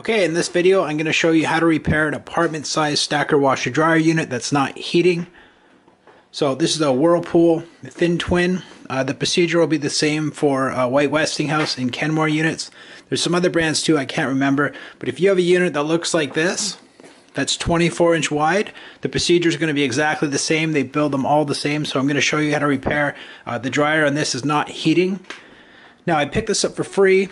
Okay, in this video I'm going to show you how to repair an apartment size stacker washer dryer unit that's not heating. So this is a Whirlpool thin twin. The procedure will be the same for white Westinghouse and Kenmore units. There's some other brands too, I can't remember, but if you have a unit that looks like this, that's 24-inch wide, the procedure is going to be exactly the same. They build them all the same, so I'm going to show you how to repair the dryer, and this is not heating. Now I picked this up for free.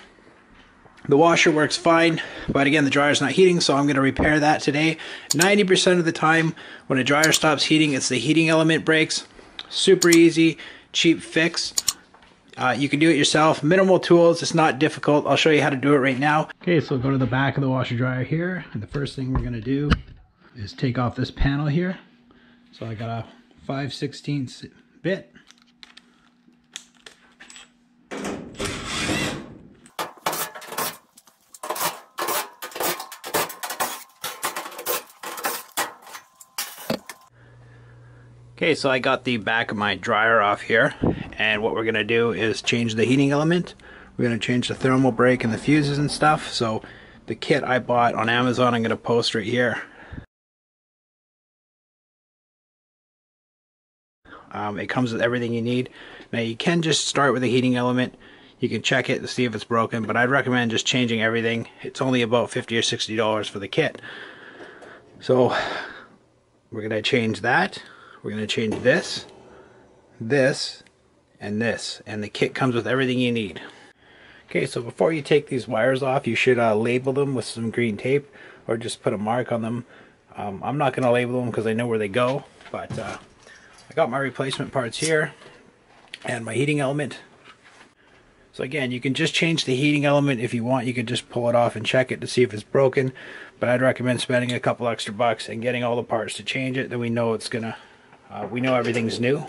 The washer works fine, but again, the dryer is not heating, so I'm going to repair that today. 90% of the time, when a dryer stops heating, it's the heating element breaks. Super easy, cheap fix. You can do it yourself. Minimal tools, it's not difficult. I'll show you how to do it right now. Okay, so go to the back of the washer dryer here, and the first thing we're going to do is take off this panel here. So I got a 5/16 bit. Okay, so I got the back of my dryer off here, and what we're going to do is change the heating element. We're going to change the thermal brake and the fuses and stuff. So the kit I bought on Amazon, I'm going to post right here. It comes with everything you need. Now you can just start with the heating element. You can check it to see if it's broken, but I'd recommend just changing everything. It's only about $50 or $60 for the kit. So we're going to change that. We're going to change this, this, and this. And the kit comes with everything you need. Okay, so before you take these wires off, you should label them with some green tape or just put a mark on them. I'm not going to label them because I know where they go, but I got my replacement parts here and my heating element. So again, you can just change the heating element if you want. You can just pull it off and check it to see if it's broken, but I'd recommend spending a couple extra bucks and getting all the parts to change it. Then we know it's gonna we know everything's new.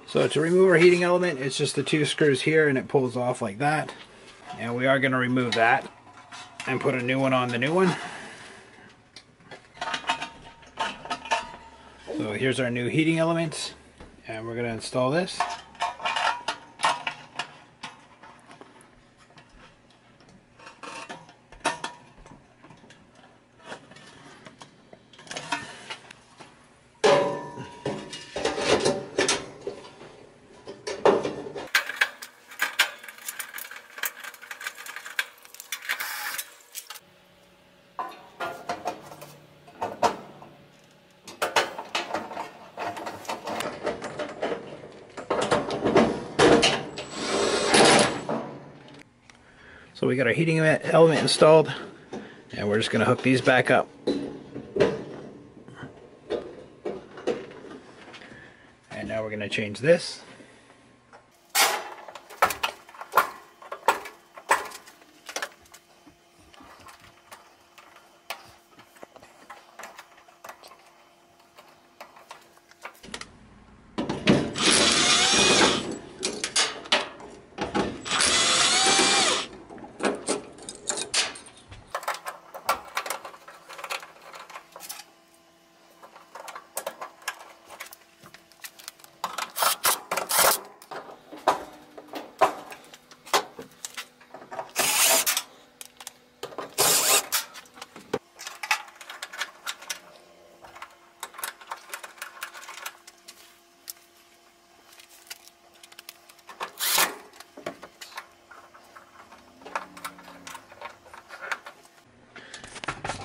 So to remove our heating element, it's just the two screws here and it pulls off like that. And we are going to remove that and put a new one on the new one. So here's our new heating element, and we're going to install this. So we got our heating element installed, and we're just going to hook these back up. And now we're going to change this.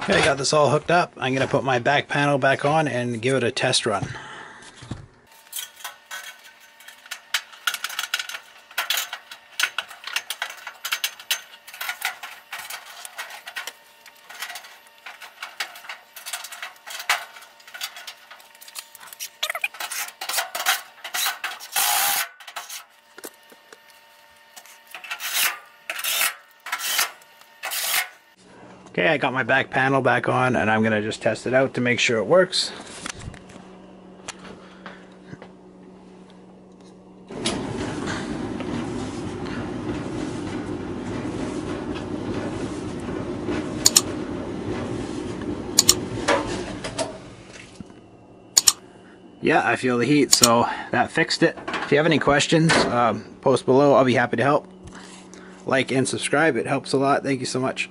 Okay, I got this all hooked up. I'm going to put my back panel back on and give it a test run. Okay, I got my back panel back on, and I'm going to just test it out to make sure it works. yeah, I feel the heat, so that fixed it. If you have any questions, post below. I'll be happy to help. Like and subscribe, it helps a lot. Thank you so much.